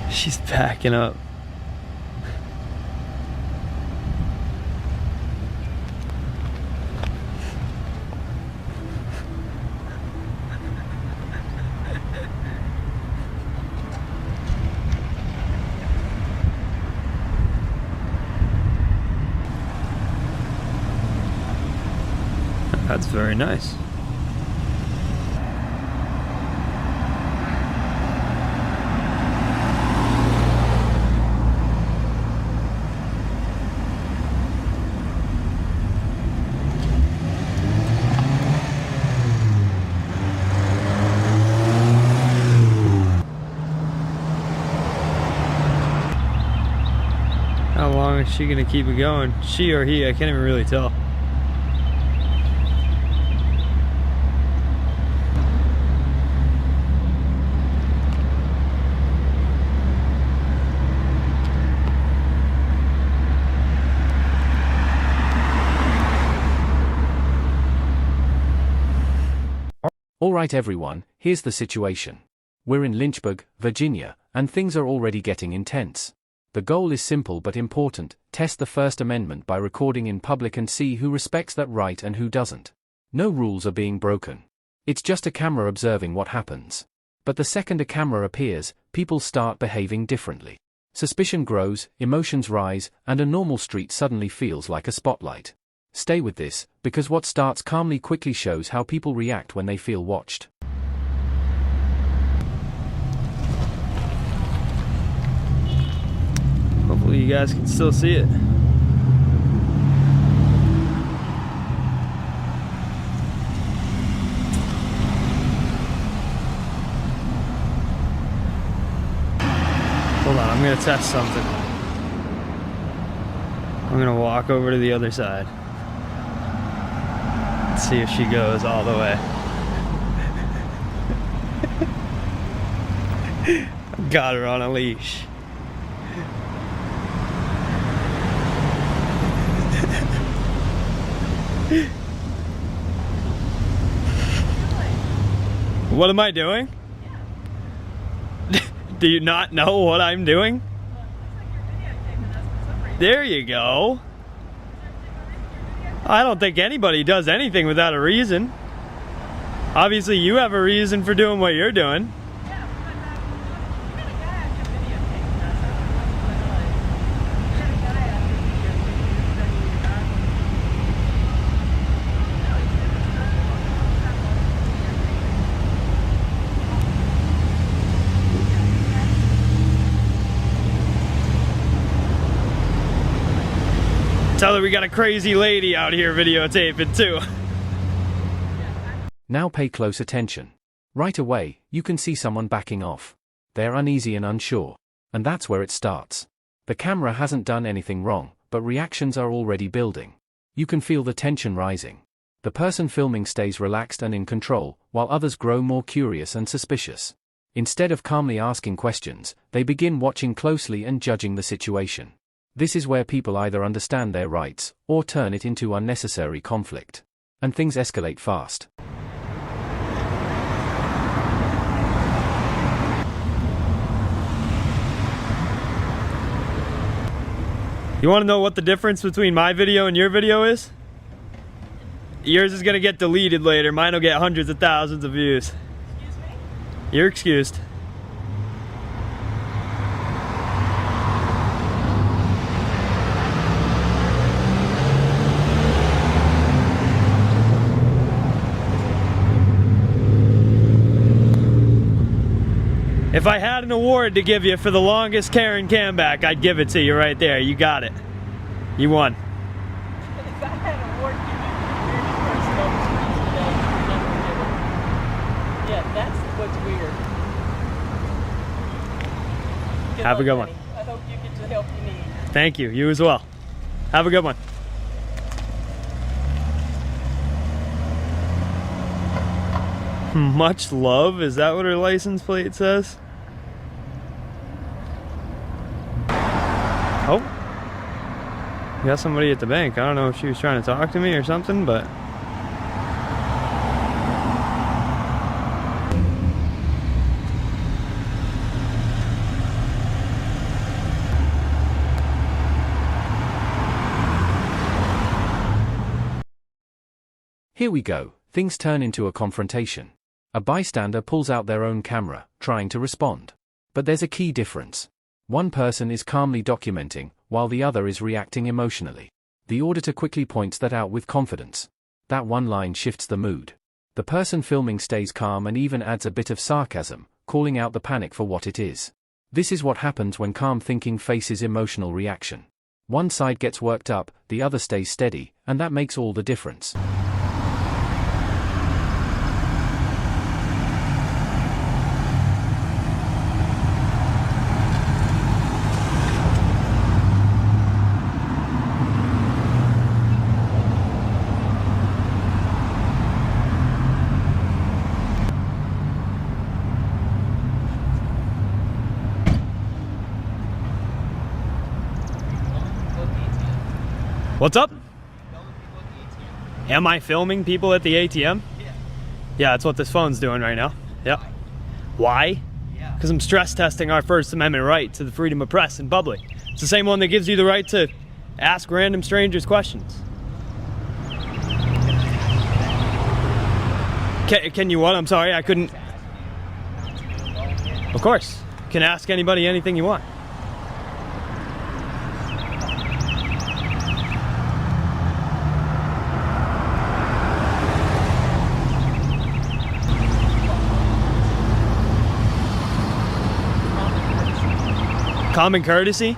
She's backing up. That's very nice. How long is she gonna keep it going? She or he, I can't even really tell. Alright everyone, here's the situation. We're in Lynchburg, Virginia, and things are already getting intense. The goal is simple but important: test the First Amendment by recording in public and see who respects that right and who doesn't. No rules are being broken. It's just a camera observing what happens. But the second a camera appears, people start behaving differently. Suspicion grows, emotions rise, and a normal street suddenly feels like a spotlight. Stay with this, because what starts calmly quickly shows how people react when they feel watched. Hopefully you guys can still see it. Hold on, I'm gonna test something. I'm gonna walk over to the other side. See if she goes all the way. Got her on a leash. What am I doing? Do you not know what I'm doing? There you go. I don't think anybody does anything without a reason. Obviously, you have a reason for doing what you're doing. Tell her we got a crazy lady out here videotaping too. Now pay close attention. Right away, you can see someone backing off. They're uneasy and unsure. And that's where it starts. The camera hasn't done anything wrong, but reactions are already building. You can feel the tension rising. The person filming stays relaxed and in control, while others grow more curious and suspicious. Instead of calmly asking questions, they begin watching closely and judging the situation. This is where people either understand their rights, or turn it into unnecessary conflict. And things escalate fast. You want to know what the difference between my video and your video is? Yours is going to get deleted later. Mine will get hundreds of thousands of views. Excuse me? You're excused. If I had an award to give you for the longest Karen comeback, I'd give it to you right there. You got it. You won. If I had an award to give you for the weirdest person today, you'd never give it. Yeah, that's what's weird. Good Have a luck, good one. honey. I hope you get the help you need. Thank you. You as well. Have a good one. Much love? Is that what her license plate says? Oh. We got somebody at the bank. I don't know if she was trying to talk to me or something, but... Here we go, things turn into a confrontation. A bystander pulls out their own camera, trying to respond. But there's a key difference. One person is calmly documenting, while the other is reacting emotionally. The auditor quickly points that out with confidence. That one line shifts the mood. The person filming stays calm and even adds a bit of sarcasm, calling out the panic for what it is. This is what happens when calm thinking faces emotional reaction. One side gets worked up, the other stays steady, and that makes all the difference. What's up? Am I filming people at the ATM? Yeah. Yeah, that's what this phone's doing right now. Yep. Why? Yeah. Because I'm stress testing our First Amendment right to the freedom of press in public. It's the same one that gives you the right to ask random strangers questions. Can you what? I'm sorry, I couldn't. Of course. You can ask anybody anything you want. Common courtesy?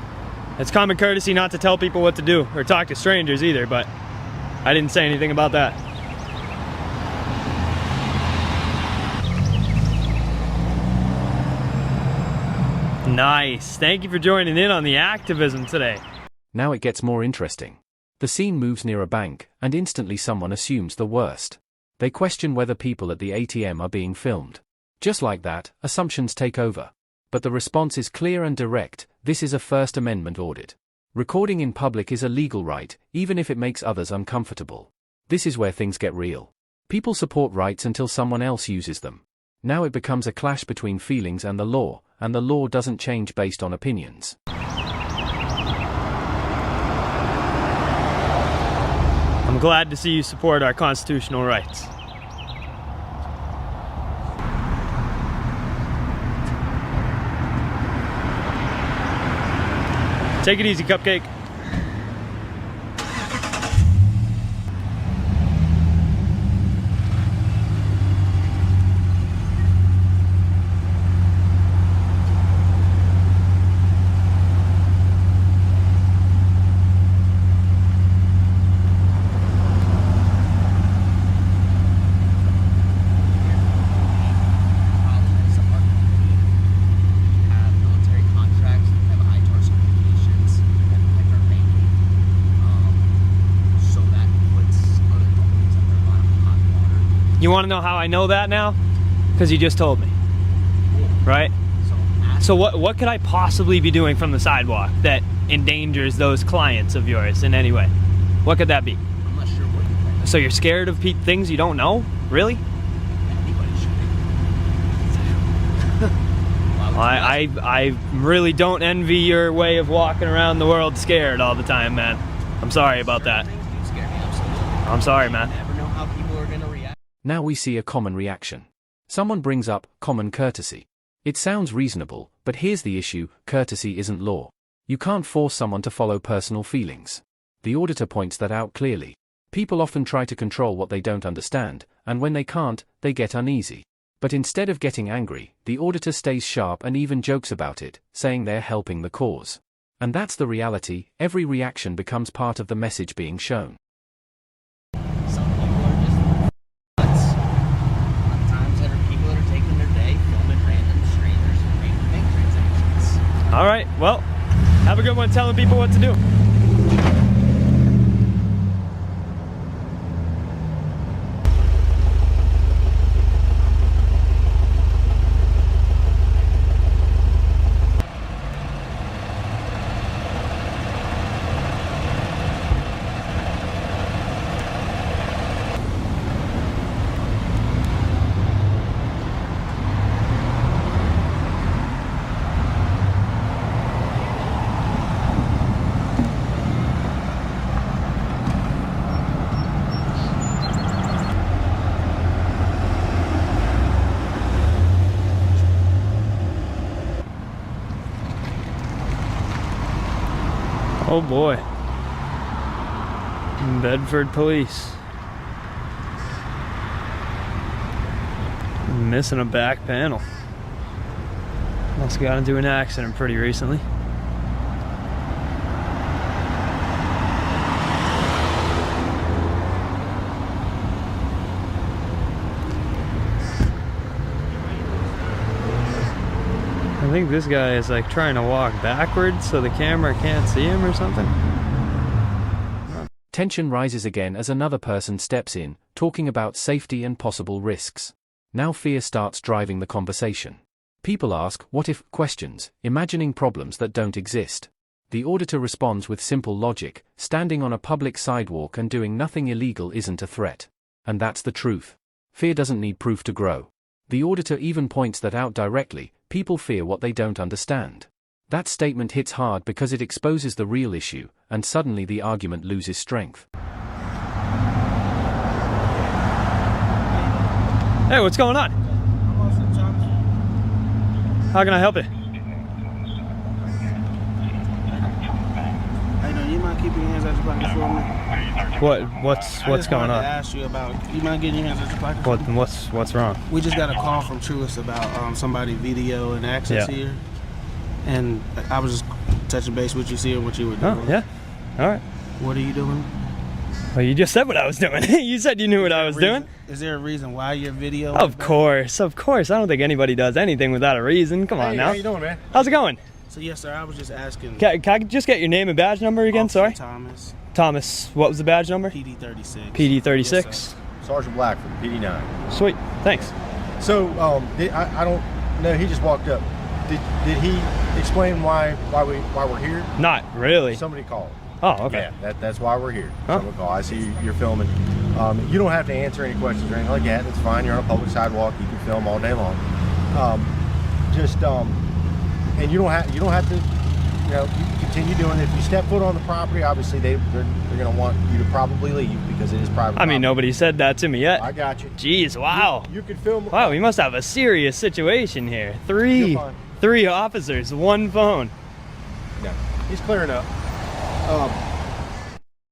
It's common courtesy not to tell people what to do or talk to strangers either, but I didn't say anything about that. Nice. Thank you for joining in on the activism today. Now it gets more interesting. The scene moves near a bank, and instantly someone assumes the worst. They question whether people at the ATM are being filmed. Just like that, assumptions take over. But the response is clear and direct: this is a First Amendment audit. Recording in public is a legal right, even if it makes others uncomfortable. This is where things get real. People support rights until someone else uses them. Now it becomes a clash between feelings and the law doesn't change based on opinions. I'm glad to see you support our constitutional rights. Take it easy, Cupcake. You want to know how I know that now? Because you just told me, right? So what could I possibly be doing from the sidewalk that endangers those clients of yours in any way? What could that be? I'm not sure what you're saying. So you're scared of things you don't know? Really? Anybody should be. I really don't envy your way of walking around the world scared all the time, man. I'm sorry about that. Things do scare me, absolutely. I'm sorry, man. You never know how people are going to react. Now we see a common reaction. Someone brings up common courtesy. It sounds reasonable, but here's the issue: courtesy isn't law. You can't force someone to follow personal feelings. The auditor points that out clearly. People often try to control what they don't understand, and when they can't, they get uneasy. But instead of getting angry, the auditor stays sharp and even jokes about it, saying they're helping the cause. And that's the reality: every reaction becomes part of the message being shown. Some people are just nuts. Sometimes there are people that are taking their day filming random strangers and making bank transactions. All right, well, have a good one telling people what to do. Oh boy. Bedford police. Missing a back panel. Must have got into an accident pretty recently. I think this guy is like trying to walk backwards so the camera can't see him or something. Tension rises again as another person steps in, talking about safety and possible risks. Now fear starts driving the conversation. People ask what-if questions, imagining problems that don't exist. The auditor responds with simple logic: standing on a public sidewalk and doing nothing illegal isn't a threat. And that's the truth. Fear doesn't need proof to grow. The auditor even points that out directly: people fear what they don't understand. That statement hits hard because it exposes the real issue, and suddenly the argument loses strength. Hey, what's going on? How can I help you? Hey, no, you mind keeping your hands out your pocket for me? What's going on? I ask you about. You mind getting your hands out your pocket? For me? What's wrong? We just got a call from Truist about somebody video and access here, and I was just touching base with you, seeing what you were doing. Oh yeah, all right. What are you doing? Well, you just said what I was doing. You said you knew what I was doing. Is there a reason why your video? Of course. I don't think anybody does anything without a reason. Come on now. How you doing, man? How's it going? So yes, sir. I was just asking. Can I just get your name and badge number again? Officer Sorry. Thomas. Thomas. What was the badge number? PD 36. PD 36. Yes, Sergeant Blackford, PD9. Sweet. Thanks. So, I don't know. He just walked up. Did he explain why we're here? Not really. Somebody called. Oh, okay. Yeah, that's why we're here. Huh? Someone called. I see you're filming. You don't have to answer any questions or anything like that. It's fine. You're on a public sidewalk. You can film all day long. And you don't have to. You know, you can continue doing it. If you step foot on the property, obviously they're going to want you to probably leave because it is private property. I mean, nobody said that to me yet. I got you. Jeez, wow. You can film. Wow, we must have a serious situation here. You're fine. Three officers, one phone. No, he's clearing up.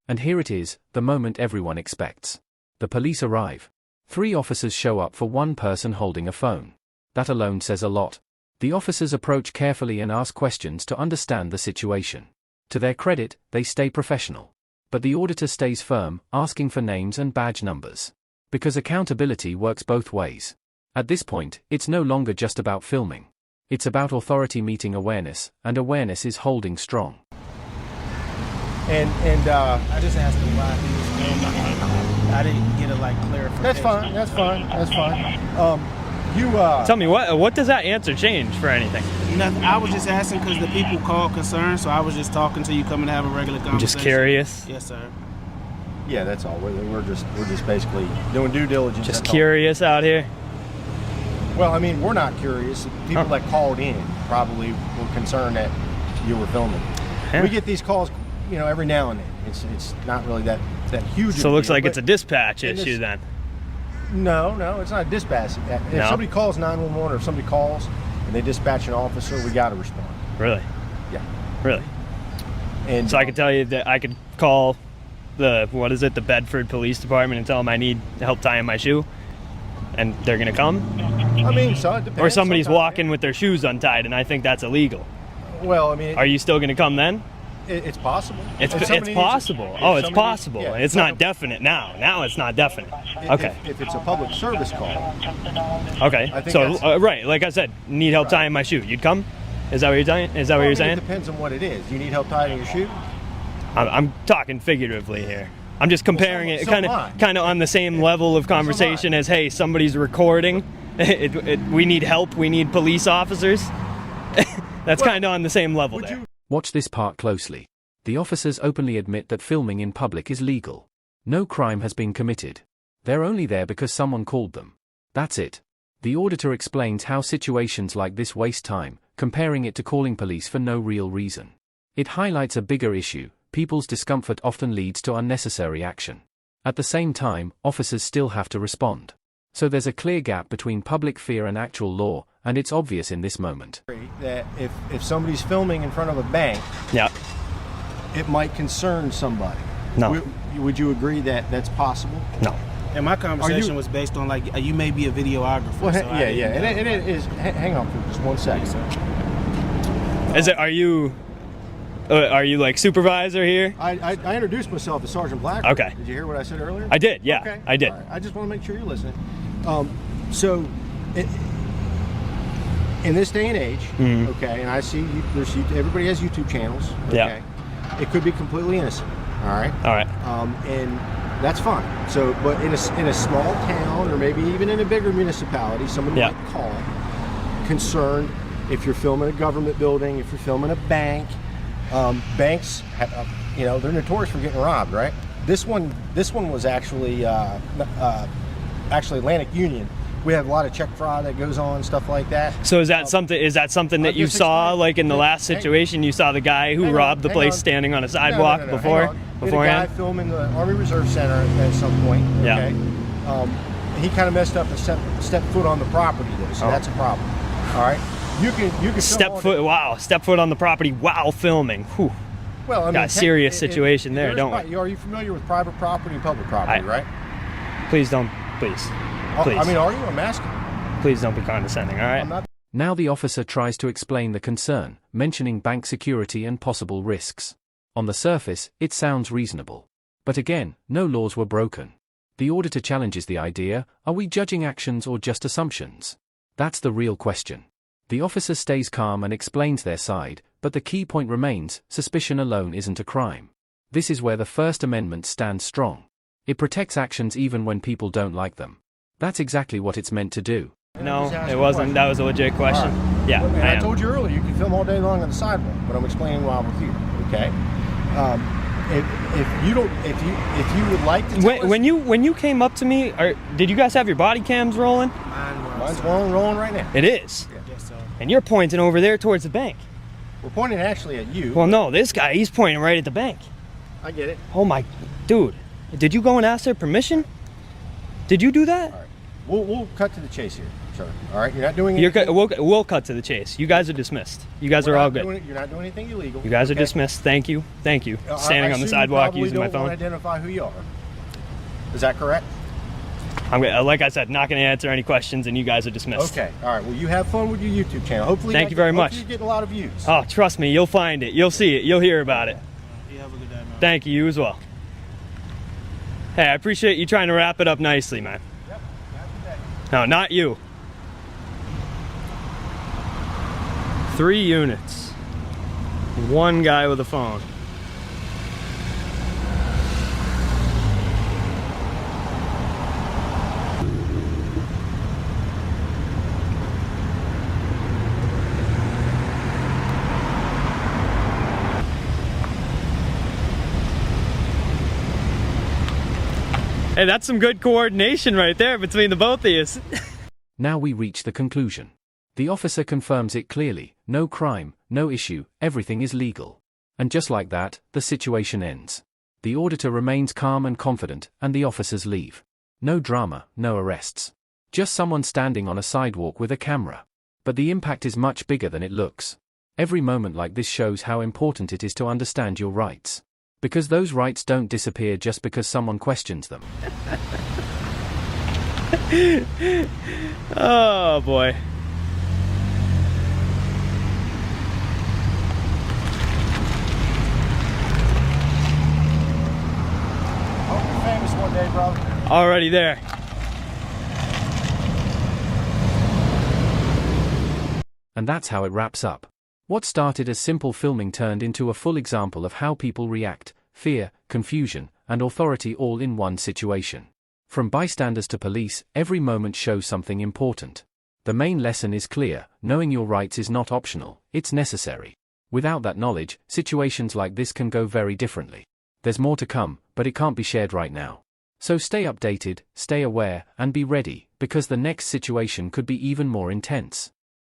And here it is, the moment everyone expects. The police arrive. 3 officers show up for one person holding a phone. That alone says a lot. The officers approach carefully and ask questions to understand the situation. To their credit, they stay professional. But the auditor stays firm, asking for names and badge numbers. Because accountability works both ways. At this point, it's no longer just about filming. It's about authority meeting awareness, and awareness is holding strong. And I just asked him why he was filming. I didn't get a clarification. That's fine. Tell me, what does that answer change for anything? Nothing. I was just asking because the people called concerned, so I was just talking to you, coming to have a regular conversation. I'm just curious. Yes, sir. Yeah, that's all. We're just basically doing due diligence. Just that's all. curious out here. Well, I mean, we're not curious. People that called in probably were concerned that you were filming. Yeah. We get these calls, every now and then. It's not really that huge. So it looks like but it's a dispatch in issue this- then. No, it's not a dispatch. If No? somebody calls 911 or if somebody calls and they dispatch an officer, we got to respond. Really? Yeah. Really? And So I could tell you that I could call the Bedford Police Department and tell them I need help tying my shoe, and they're gonna come? I mean, so it depends. Or somebody's Sometimes, walking with their shoes untied and I think that's illegal. Well, I mean, Are you still gonna come then? it's possible. It's If somebody needs- possible. if Oh, it's somebody- possible. yeah, It's not definite now. Now it's not definite. Okay. If it's a public service call, Okay. I think So that's- right, like I said, need help tying my shoe. You'd come? Is that what you're saying? Is that what Well, you're I mean, saying? It depends on what it is. You need help tying your shoe? I'm talking figuratively here. I'm just comparing it so kind am I. of on the same level of conversation as, hey, somebody's recording. We need help. We need police officers. That's kind of on the same level there. Watch this part closely. The officers openly admit that filming in public is legal. No crime has been committed. They're only there because someone called them. That's it. The auditor explains how situations like this waste time, comparing it to calling police for no real reason. It highlights a bigger issue: people's discomfort often leads to unnecessary action. At the same time, officers still have to respond. So there's a clear gap between public fear and actual law, and it's obvious in this moment. That if somebody's filming in front of a bank, Yeah. it might concern somebody. No. Would you agree that that's possible? No. And my conversation was based on like you may be a videographer. Well, so yeah, and it is. Hang on for just 1 second. Is it? Are you like supervisor here? I introduced myself as Sergeant Black. Okay. Did you hear what I said earlier? I did. Yeah, Okay. I did. All right. I just want to make sure you're listening. In this day and age, okay, and I see everybody has YouTube channels. Okay, Yeah. it could be completely innocent. All right. All right. And that's fine. So, but in a small town or maybe even in a bigger municipality, someone Yeah. might call concerned if you're filming a government building, if you're filming a bank. Banks, they're notorious for getting robbed, right? This one was actually Atlantic Union. We have a lot of check fraud that goes on, stuff like that. So is that something? Is that something that I'll you just saw, explain. like in the last situation? You saw the guy who Hang on, robbed the hang place on. standing on a sidewalk No, before, hang on. We had a beforehand. guy filming the Army Reserve Center at some point. Yeah. Okay. He kind of messed up and stepped foot on the property there, so that's a problem. All right. You can film Step all foot. day. Wow. Step foot on the property while filming. Whew. Well, I mean, Got a serious situation there, don't we? Are you familiar with private property and public property, right? Please don't. Please. Please. I mean, are you? I'm asking. Please don't be condescending. All right. I'm not. Now the officer tries to explain the concern, mentioning bank security and possible risks. On the surface, it sounds reasonable. But again, no laws were broken. The auditor challenges the idea, are we judging actions or just assumptions? That's the real question. The officer stays calm and explains their side, but the key point remains, suspicion alone isn't a crime. This is where the First Amendment stands strong. It protects actions even when people don't like them. That's exactly what it's meant to do. No, Just ask it a wasn't. question. That was a legit question. All right. Yeah. And I I am. told you earlier, you can film all day long on the sidewalk, but I'm explaining why we're here. Okay. If you would like to tell us, When you came up to me, did you guys have your body cams rolling? mine's rolling right now. It is. Yes, sir. And you're pointing over there towards the bank. We're pointing actually at you. Well, no, this guy, he's pointing right at the bank. I get it. Oh my, dude, did you go and ask their permission? Did you do that? All right. We'll cut to the chase here, sir. All right. You're not doing You're, anything. we'll cut to the chase. You guys are dismissed. You guys We're are all not good. doing- You're not doing anything illegal. You guys are okay? dismissed. Thank you. Thank you. Standing I on the assume sidewalk you using my probably don't phone. want to identify who you are. Is that correct? Like I said, not going to answer any questions, and you guys are dismissed. Okay. All right. Well, you have fun with your YouTube channel. Hopefully, Thank you very much. You're getting a lot of views. Oh, trust me, you'll find it. You'll see it. You'll hear about it. You have a good day, man. Thank you. You as well. Hey, I appreciate you trying to wrap it up nicely, man. Yep. Have a good day. No, not you. 3 units. 1 guy with a phone. Hey, that's some good coordination right there between the both of you. Now we reach the conclusion. The officer confirms it clearly, no crime, no issue, everything is legal. And just like that, the situation ends. The auditor remains calm and confident, and the officers leave. No drama, no arrests. Just someone standing on a sidewalk with a camera. But the impact is much bigger than it looks. Every moment like this shows how important it is to understand your rights. Because those rights don't disappear just because someone questions them. Oh boy. Hope you're famous one day, brother. Already there. And that's how it wraps up. What started as simple filming turned into a full example of how people react, fear, confusion, and authority all in one situation. From bystanders to police, every moment shows something important. The main lesson is clear: knowing your rights is not optional, it's necessary. Without that knowledge, situations like this can go very differently. There's more to come, but it can't be shared right now. So stay updated, stay aware, and be ready, because the next situation could be even more intense.